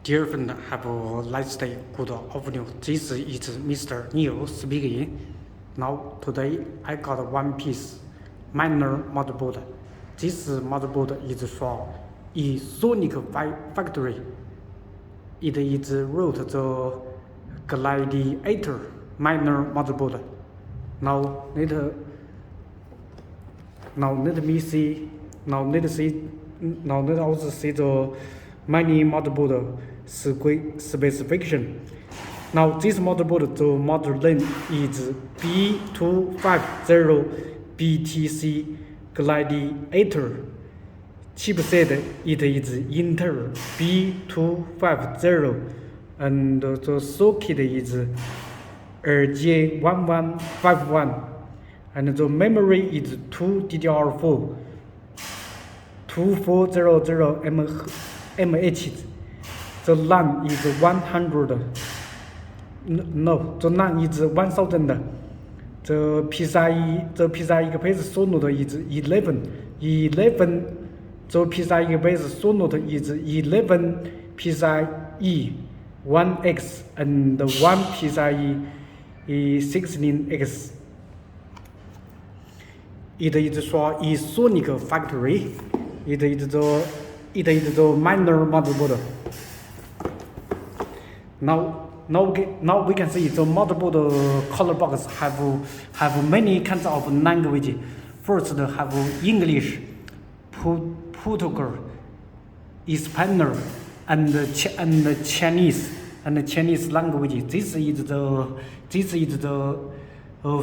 Dear friend, have a nice day. Good afternoon. This is Mr. Neil speaking. Now, today I got one piece minor motherboard. This motherboard is from Esonic factory. It is wrote the Gladiator minor motherboard. Now let me see. Now let us see the mini motherboard specification. Now this motherboard, the model name is B250 BTC GLADIATOR. Chipset it is Intel B250 and the socket is RJ1151 and the memory is 2 DDR4 2400 mAh. The RAM is 100. No, the RAM is 1000. The PCIe based socket is 11. The PCIe based socket is 11 PCIe 1X and 1 PCIe 16X. It is from Esonic factory. It is the minor motherboard. Now we can see the motherboard color box have many kinds of language. First have English, Portugal, Spanish, and Chinese language. This is the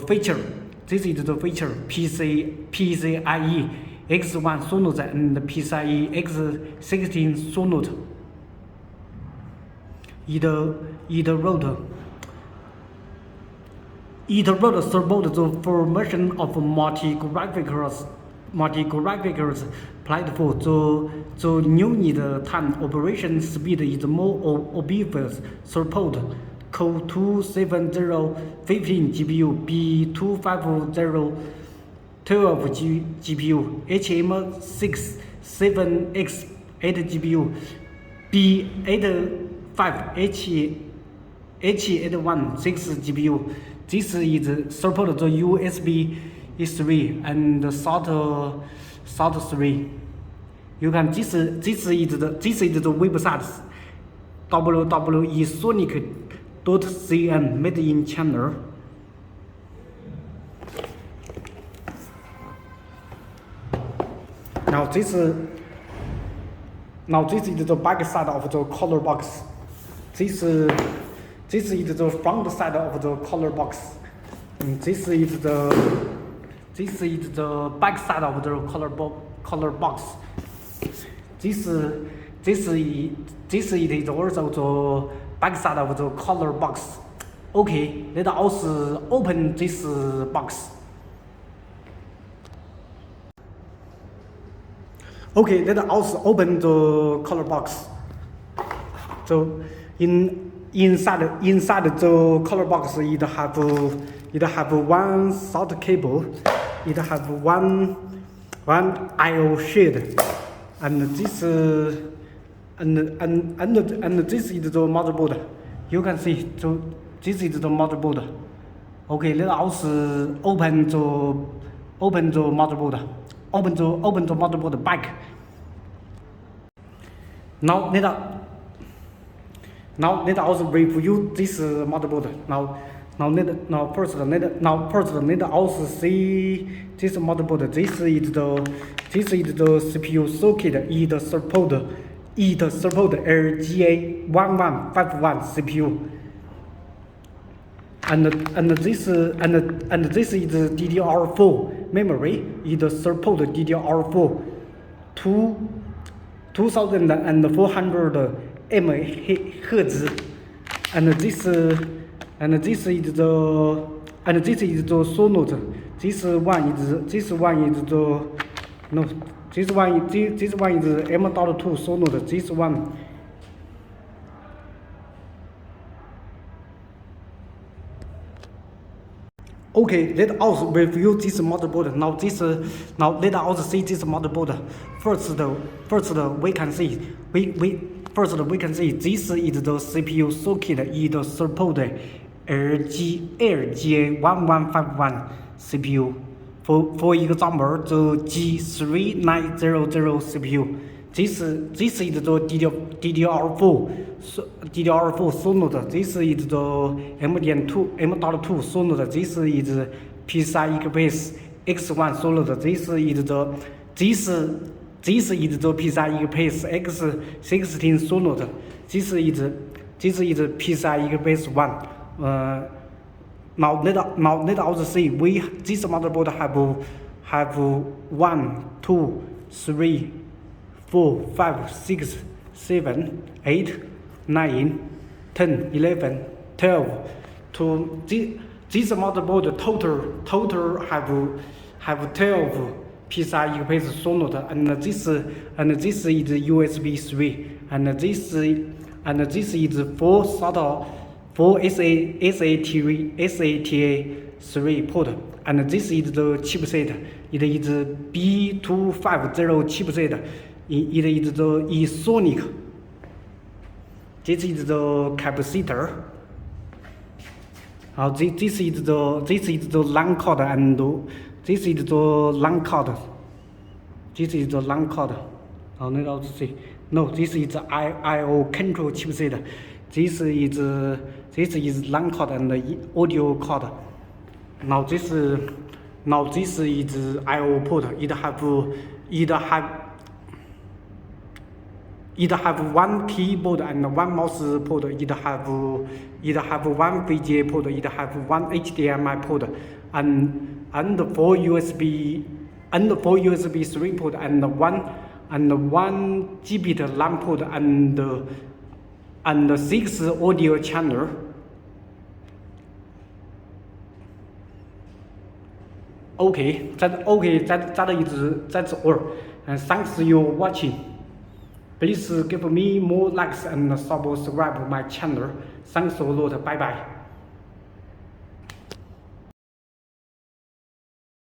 feature. This is the feature PCIe X1 socket and PCIe X16 socket. It wrote support the formation of multi-graphics platform. The unit time operation speed is more obvious. Support Core 27015 GPU, B250 12 GPU, HM6 7X 8 GPU, B85 H81 6 GPU. This is support the USB 3 and SATA 3. You can this is the website www.esonic.cn made in China. Now this is the back side of the color box. This is the front side of the color box. And this is the back side of the color box. This is also the back side of the color box. Okay, let us open this box. Okay, let us open the color box. So inside the color box, it have one SATA cable, it have one I/O shade, and this this is the motherboard. You can see, so this is the motherboard. Okay, let us open the motherboard. Open the motherboard back. Now let us review this motherboard. Now first let us see this motherboard. This is the CPU socket. It support RJ1151 CPU. And this is DDR4 memory. It support DDR4 2400 MHz. And this is the socket. This one is M.2 socket. This one. Okay, let us review this motherboard. Now let us see this motherboard. First we can see first we can see this is the CPU socket. It support LGA1151 CPU. For example, the G3900 CPU. This is the DDR4 solenoid. This is the M.2 solenoid. This is PCI Express X1 solenoid. This is the PCI Express X16 solenoid. This is PCI Express 1. Now let us see. This motherboard have 1, 2, 3, 4, 5, 6, 7, 8, 9, 10, 11, 12. To this motherboard total have 12 PCI Express solenoid, and this is USB 3, and this is 4 SATA 3 port, and this is the chipset. It is B250 chipset. It is the esonic. This is the capacitor. This is the LAN card, and this is the LAN card. This is the LAN card. Let us see. No, this is the I/O control chipset. This is LAN card and audio card. Now this is I/O port. It have one keyboard and one mouse port. It have one VGA port. It have one HDMI port, and 4 USB 3 port, and one gigabit LAN port, and 6 audio channel. That's all. And thanks you watching. Please give me more likes and subscribe my channel. Thanks a lot. Bye bye.